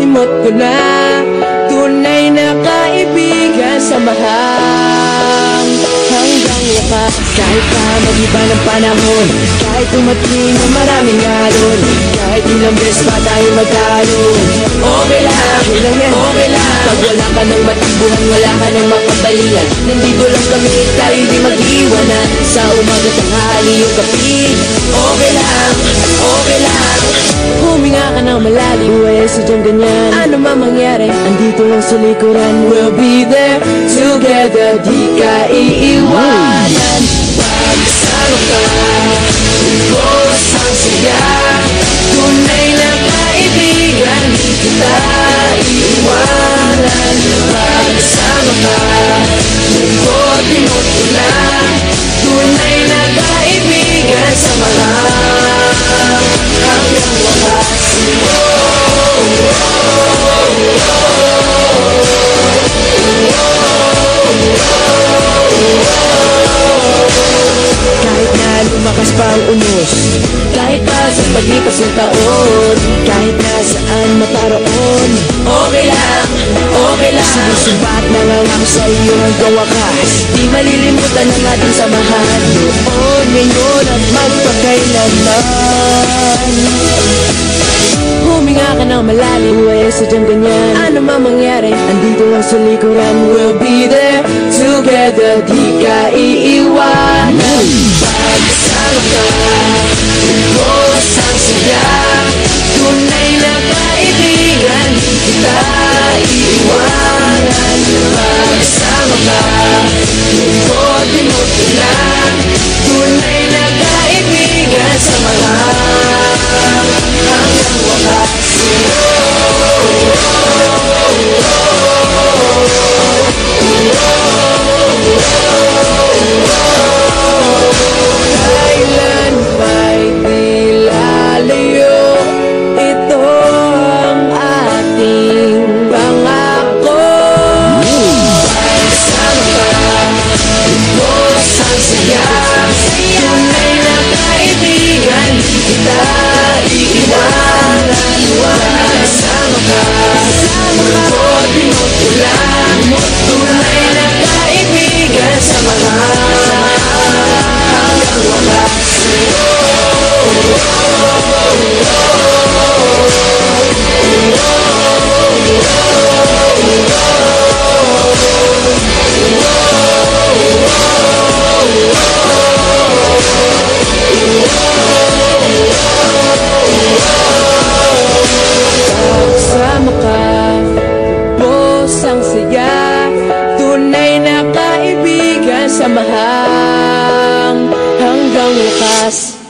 Imot ko na, tunay na kaibigan, samahan hanggang wakas. Kahit pa mag-iba ng panahon, kahit dumating ang maraming alon, kahit ilang beses pa tayo magkaroon, okay lang, okay lang. Pag wala ka ng matibuhan, wala ka ng makabalingan, nandito lang kami, tayo di mag-iwanan. Sa umaga, tanghali, yung gabi, okay lang, okay lang. Huminga ka ng malalim, buhay sadyang ganyan. Ano man mangyari, andito lang sa likuran. We'll be there together, di ka iiwanan. Pagkasama ka, bukas ang saya. Tunay na kaibigan, di kita iiwanan. Pagkasama ka, imot ko na, tunay na kaibigan, samahan hanggang wakas. Kahit na lumakas pa ang unos, kahit pa sa paglipas ng taon, kahit na saan maparoon, okay lang, okay lang. Sinusubat na lang ako sa iyo hanggang wakas. Di malilimutan ang ating samahan, noon, ngayon at magpakailanman. Huminga ka ng malalim, buhay sadyang ganyan. Ano man mangyari, andito lang sa likuran. We'll be there together, di ka iiwanan. Pagkasama ka, bukas ang saya. Tunay na kaibigan, di kita iiwanan. Pagkasama ka, imot ko na, tunay na kaibigan, samahan hanggang wakas. Kailan ba'y di lalayo, ito ang ating pangako. Pagkasama ka, bukas ang saya. Tunay na kaibigan, di kita iiwanan. Pagkasama ka, imot ko lang, tunay na kaibigan, samahan hanggang wakas. Pagkasama ka, bukas ang saya. Tunay na kaibigan, samahan hanggang wakas.